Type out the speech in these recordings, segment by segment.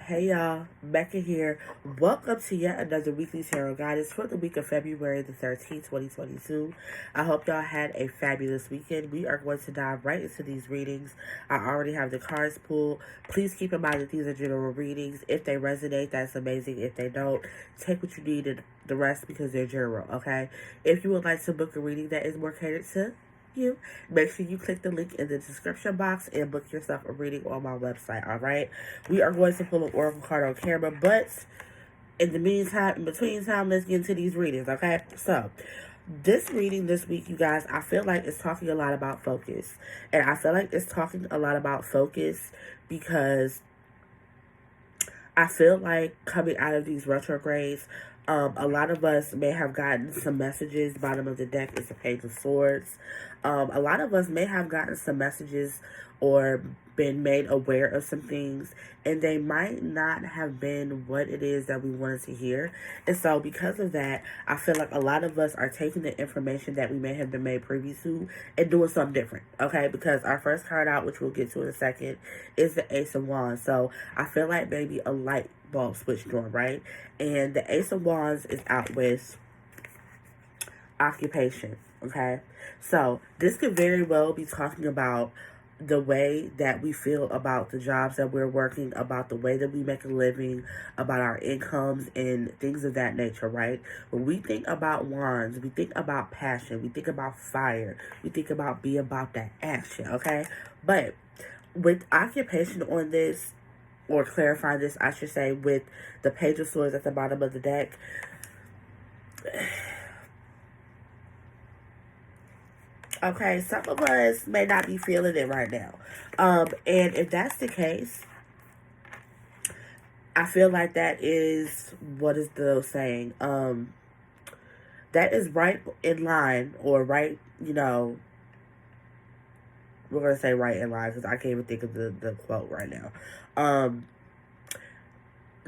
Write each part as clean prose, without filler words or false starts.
Hey y'all, Becca here. Welcome to yet another weekly tarot guidance for the week of February the 13th, 2022. I hope y'all had a fabulous weekend. We are going to dive right into these readings. I already have the cards pulled. Please keep in mind that these are general readings. If they resonate, that's amazing. If they don't, take what you need and the rest because they're general, okay? If you would like to book a reading that is more catered to you, make sure you click the link in the description box and book yourself a reading on my website. All right, we are going to pull an oracle card on camera, but in the meantime, in between time, let's get into these readings. Okay, so this reading this week, you guys, I feel like it's talking a lot about focus, and I feel like it's talking a lot about focus because I feel like coming out of these retrogrades, a lot of us may have gotten some messages. Bottom of the deck is the Page of Swords. A lot of us may have gotten some messages or been made aware of some things, and they might not have been what it is that we wanted to hear. And so because of that, I feel like a lot of us are taking the information that we may have been made privy to and doing something different, okay? Because our first card out, which we'll get to in a second, is the Ace of Wands. So I feel like maybe a light bulb switched on, right? And the Ace of Wands is out with occupation, okay? So this could very well be talking about the way that we feel about the jobs that we're working, about the way that we make a living, about our incomes and things of that nature, right? When we think about wands, we think about passion, we think about fire, we think about be about that action, okay? But with occupation on this, or clarify this, I should say, with the Page of Swords at the bottom of the deck, okay, some of us may not be feeling it right now. And if that's the case, I feel like that is, what is the saying? That is right in line, or right, we're going to say right in line because I can't even think of the quote right now.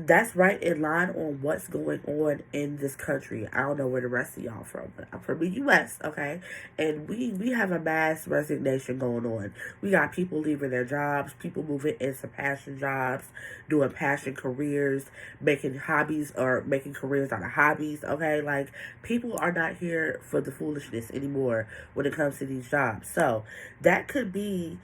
That's right in line on what's going on in this country. I don't know where the rest of y'all from, but I'm from the U.S., okay? And we have a mass resignation going on. We got people leaving their jobs, people moving into passion jobs, doing passion careers, making hobbies or making careers out of hobbies, okay? Like, people are not here for the foolishness anymore when it comes to these jobs. So that could be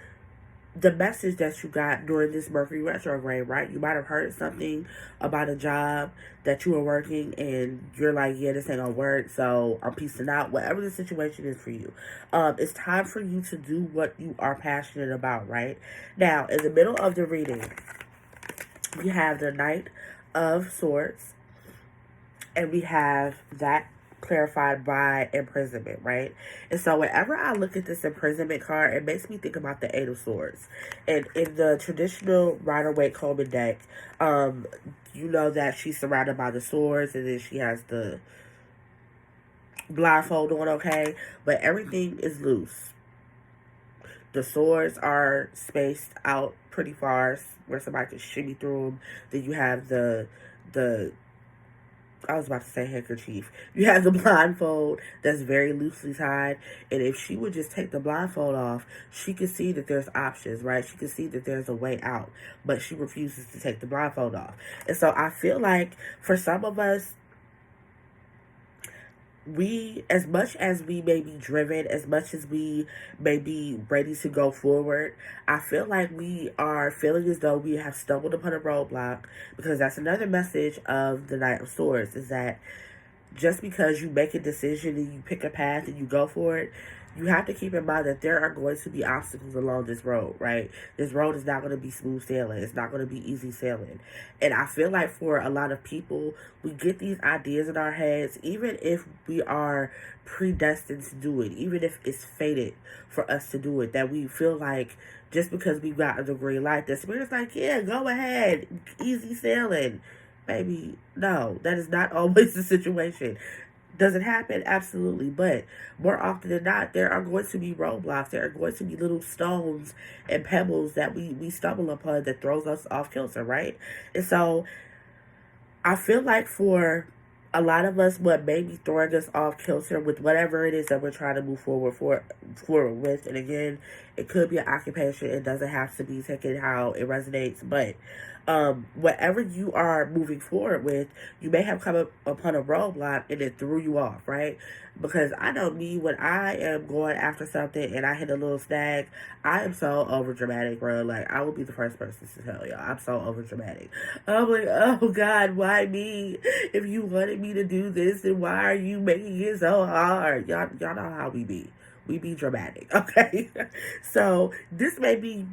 the message that you got during this Mercury retrograde, right? You might have heard something about a job that you were working and you're like, yeah, this ain't gonna work, so I'm peacing out. Whatever the situation is for you, it's time for you to do what you are passionate about, right? Now, in the middle of the reading, we have the Knight of Swords, and we have that clarified by imprisonment, right? And so whenever I look at this imprisonment card, it makes me think about the Eight of Swords. And in the traditional Rider-Waite-Coleman deck, you know that she's surrounded by the swords, and then she has the blindfold on, okay? But everything is loose. The swords are spaced out pretty far where somebody can shimmy through them. Then you have the I was about to say handkerchief. You have the blindfold that's very loosely tied. And if she would just take the blindfold off, she could see that there's options, right? She could see that there's a way out. But she refuses to take the blindfold off. And so I feel like for some of us, we, as much as we may be driven, as much as we may be ready to go forward, I feel like we are feeling as though we have stumbled upon a roadblock, because that's another message of the Knight of Swords, is that just because you make a decision and you pick a path and you go for it, you have to keep in mind that there are going to be obstacles along this road, right? This road is not going to be smooth sailing. It's not going to be easy sailing. And I feel like for a lot of people, we get these ideas in our heads, even if we are predestined to do it, even if it's fated for us to do it, that we feel like just because we got the green light, the Spirit's like, yeah, go ahead, easy sailing. Baby, no, that is not always the situation. Does it happen? Absolutely. But more often than not, there are going to be roadblocks. There are going to be little stones and pebbles that we stumble upon that throws us off kilter, right? And so I feel like for a lot of us, what may be throwing us off kilter with whatever it is that we're trying to move forward with, and again, it could be an occupation. It doesn't have to be taken how it resonates, but whatever you are moving forward with, you may have come up upon a roadblock and it threw you off, right? Because I know me, when I am going after something and I hit a little snag, I am so over dramatic, bro. Like, I will be the first person to tell y'all, I'm so over dramatic. I'm like, oh God, why me? If you wanted me to do this, then why are you making it so hard? Y'all know how we be. We be dramatic, okay? So this may be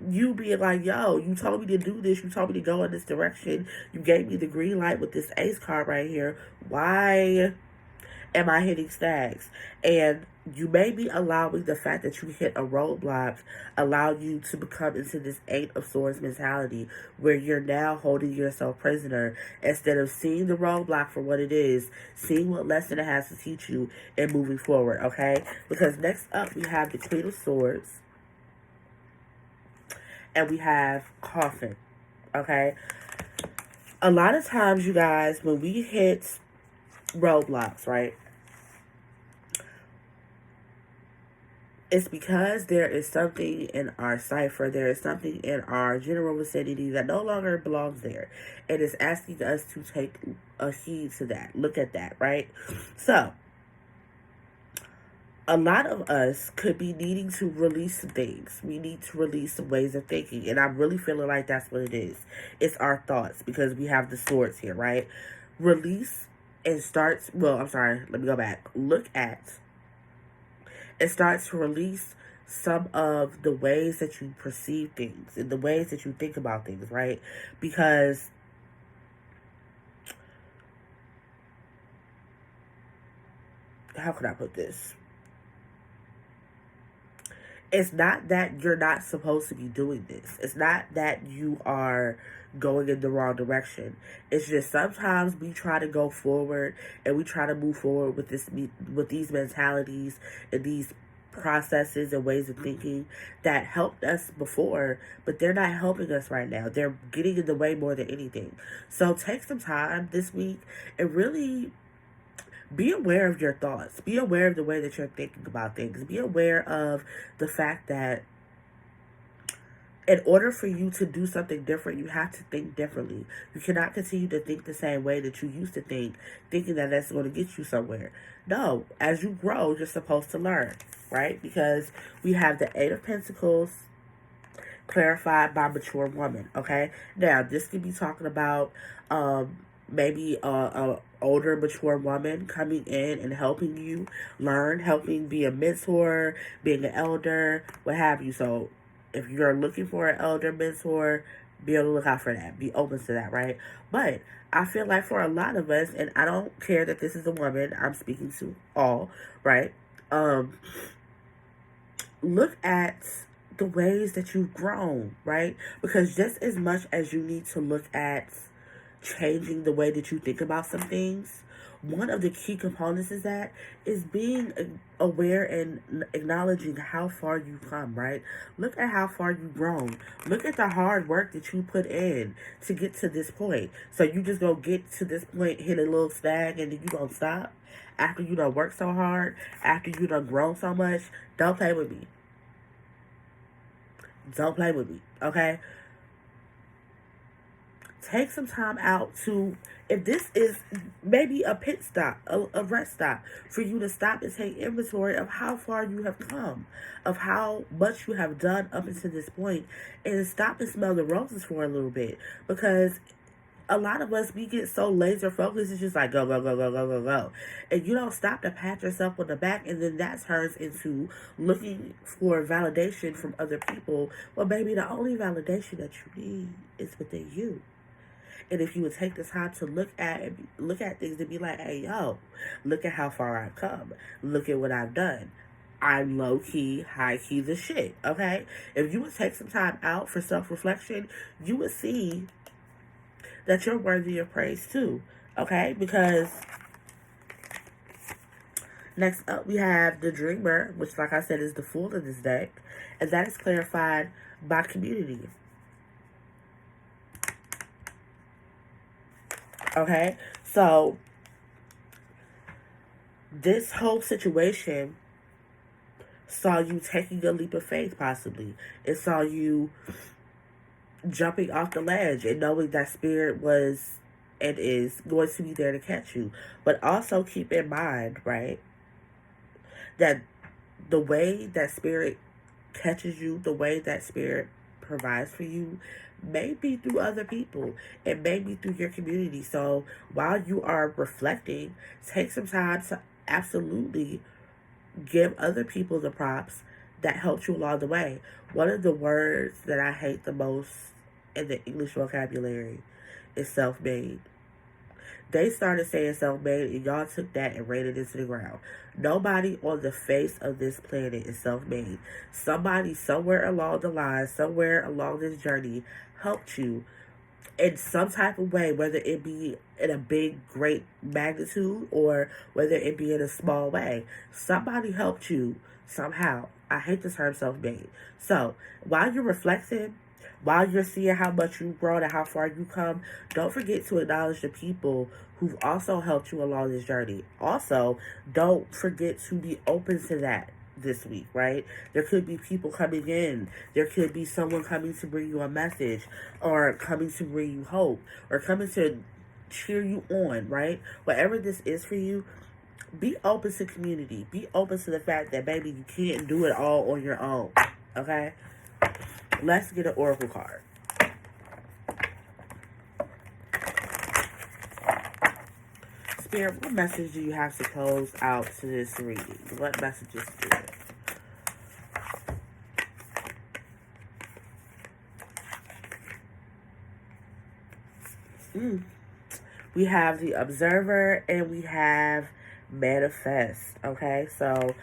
you being like, yo, you told me to do this, you told me to go in this direction, you gave me the green light with this ace card right here. Why am I hitting snags? And you may be allowing the fact that you hit a roadblock allow you to become into this Eight of Swords mentality where you're now holding yourself prisoner instead of seeing the roadblock for what it is, seeing what lesson it has to teach you, and moving forward, okay? Because next up we have the Queen of Swords and we have Coffin, okay? A lot of times, you guys, when we hit roadblocks, right, it's because there is something in our cipher, there is something in our general vicinity that no longer belongs there. It is asking us to take a heed to that. Look at that, right? So, a lot of us could be needing to release some things. We need to release some ways of thinking. And I'm really feeling like that's what it is. It's our thoughts because we have the swords here, right? Release and starts, well, I'm sorry, let me go back. Look at and start to release some of the ways that you perceive things and the ways that you think about things, right? Because how can I put this? It's not that you're not supposed to be doing this. It's not that you are going in the wrong direction. It's just sometimes we try to go forward and we try to move forward with these mentalities and these processes and ways of thinking that helped us before, but they're not helping us right now. They're getting in the way more than anything. So take some time this week and really be aware of your thoughts. Be aware of the way that you're thinking about things. Be aware of the fact that in order for you to do something different, you have to think differently. You cannot continue to think the same way that you used to think, thinking that that's going to get you somewhere. No, as you grow, you're supposed to learn, right? Because we have the Eight of Pentacles clarified by mature woman, okay? Now, this could be talking about maybe a older mature woman coming in and helping you learn, helping be a mentor, being an elder, what have you. So if you're looking for an elder mentor, be on the lookout for that. Be open to that, right? But I feel like for a lot of us, and I don't care that this is a woman, I'm speaking to all, right? Look at the ways that you've grown, right? Because just as much as you need to look at changing the way that you think about some things, one of the key components is being aware and acknowledging how far you've come, right? Look at how far you've grown. Look at the hard work that you put in to get to this point. So you just gonna get to this point, hit a little snag, and then you gonna stop? After you done worked so hard, after you done grown so much? Don't play with me. Don't play with me, okay? Take some time out to, if this is maybe a pit stop, a rest stop, for you to stop and take inventory of how far you have come, of how much you have done up until this point, and stop and smell the roses for a little bit. Because a lot of us, we get so laser focused, it's just like go, go, go, go, go, go, go. And you don't stop to pat yourself on the back, and then that turns into looking for validation from other people. Well, baby, the only validation that you need is within you. And if you would take the time to look at things and be like, hey, yo, look at how far I've come. Look at what I've done. I'm low key, high key the shit, okay? If you would take some time out for self-reflection, you would see that you're worthy of praise too, okay? Because next up we have the Dreamer, which, like I said, is the Fool of this deck. And that is clarified by community. Okay, so this whole situation saw you taking a leap of faith, possibly. It saw you jumping off the ledge and knowing that spirit was and is going to be there to catch you. But also keep in mind, right, that the way that spirit catches you, the way that spirit provides for you, may be through other people. It may be through your community. So while you are reflecting, take some time to absolutely give other people the props that helped you along the way. One of the words that I hate the most in the English vocabulary is self-made. They started saying self-made, and y'all took that and ran it into the ground. Nobody on the face of this planet is self-made. Somebody somewhere along the line, somewhere along this journey, helped you in some type of way, whether it be in a big, great magnitude or whether it be in a small way. Somebody helped you somehow. I hate the term self-made. So while you're reflecting, while you're seeing how much you've grown and how far you come, don't forget to acknowledge the people who've also helped you along this journey. Also, don't forget to be open to that this week, right? There could be people coming in. There could be someone coming to bring you a message or coming to bring you hope or coming to cheer you on, right? Whatever this is for you, be open to community. Be open to the fact that, baby, you can't do it all on your own, okay? Let's get an oracle card. Spirit, what message do you have to close out to this reading? What messages do it? We have the Observer and we have Manifest. Okay, so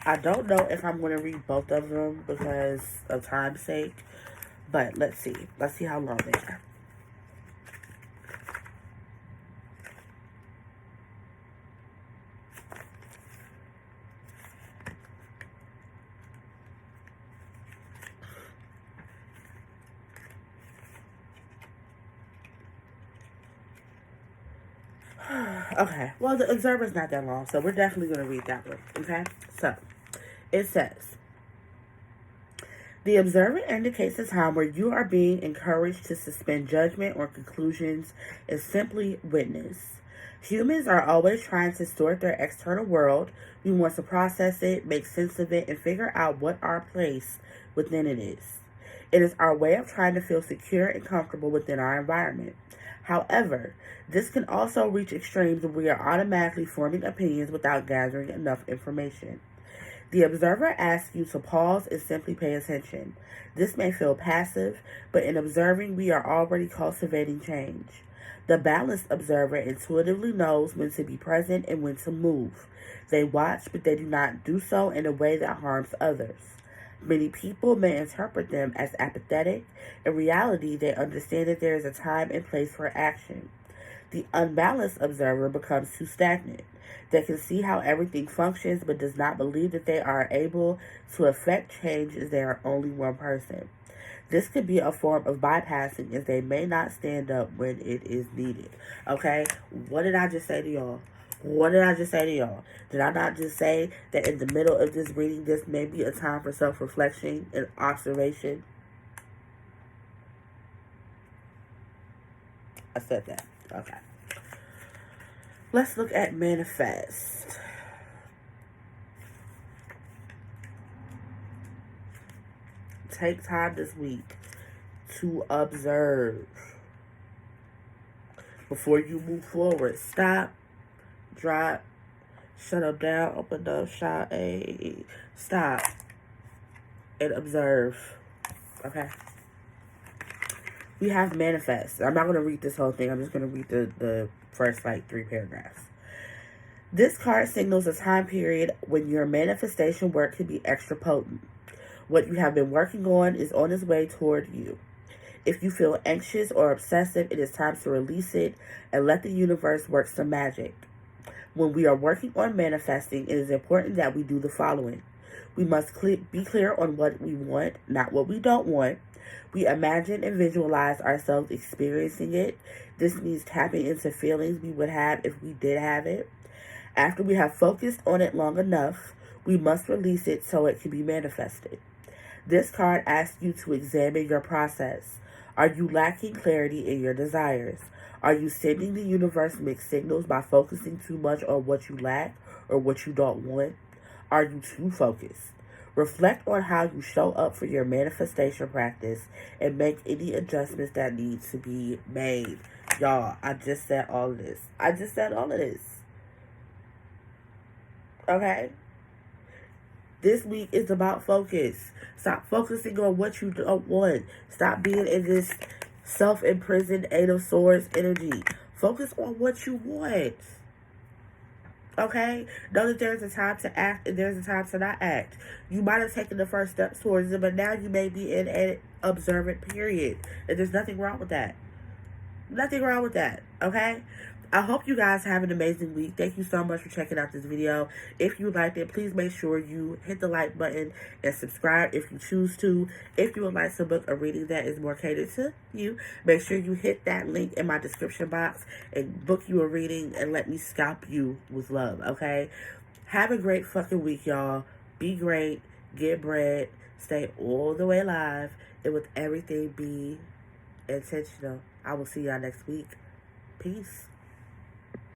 I don't know if I'm going to read both of them because of time's sake, but let's see. Let's see how long they are. Okay, well, the Observer's not that long, so we're definitely going to read that one, okay? So, it says, the Observer indicates a time where you are being encouraged to suspend judgment or conclusions and simply witness. Humans are always trying to sort their external world. We want to process it, make sense of it, and figure out what our place within it is. It is our way of trying to feel secure and comfortable within our environment. However, this can also reach extremes where we are automatically forming opinions without gathering enough information. The Observer asks you to pause and simply pay attention. This may feel passive, but in observing, we are already cultivating change. The balanced Observer intuitively knows when to be present and when to move. They watch, but they do not do so in a way that harms others. Many people may interpret them as apathetic. In reality, they understand that there is a time and place for action. The unbalanced Observer becomes too stagnant. They can see how everything functions, but does not believe that they are able to affect change as they are only one person. This could be a form of bypassing, as they may not stand up when it is needed. Okay? What did I just say to y'all? What did I just say to y'all? Did I not just say that in the middle of this reading, this may be a time for self-reflection and observation? I said that. Okay. Let's look at Manifest. Take time this week to observe. Before you move forward, stop, drop, shut up, down, open up, shot, stop, and observe. Okay? We have Manifest. I'm not going to read this whole thing. I'm just going to read the first, 3 paragraphs. This card signals a time period when your manifestation work can be extra potent. What you have been working on is on its way toward you. If you feel anxious or obsessive, it is time to release it and let the universe work some magic. When we are working on manifesting, it is important that we do the following. We must be clear on what we want, not what we don't want. We imagine and visualize ourselves experiencing it. This means tapping into feelings we would have if we did have it. After we have focused on it long enough, we must release it so it can be manifested. This card asks you to examine your process. Are you lacking clarity in your desires? Are you sending the universe mixed signals by focusing too much on what you lack or what you don't want? Are you too focused? Reflect on how you show up for your manifestation practice and make any adjustments that need to be made. Y'all, I just said all of this. Okay? This week is about focus. Stop focusing on what you don't want. Stop being in this self-imprisoned Eight of Swords energy. Focus on what you want. Okay? Know that there's a time to act and there's a time to not act. You might have taken the first steps towards it, but now you may be in an observant period. And there's nothing wrong with that. Nothing wrong with that. Okay? I hope you guys have an amazing week. Thank you so much for checking out this video. If you liked it, please make sure you hit the like button and subscribe if you choose to. If you would like to book a reading that is more catered to you, make sure you hit that link in my description box and book you a reading and let me scalp you with love, okay? Have a great fucking week, y'all. Be great. Get bread. Stay all the way alive. And with everything, be intentional. I will see y'all next week. Peace.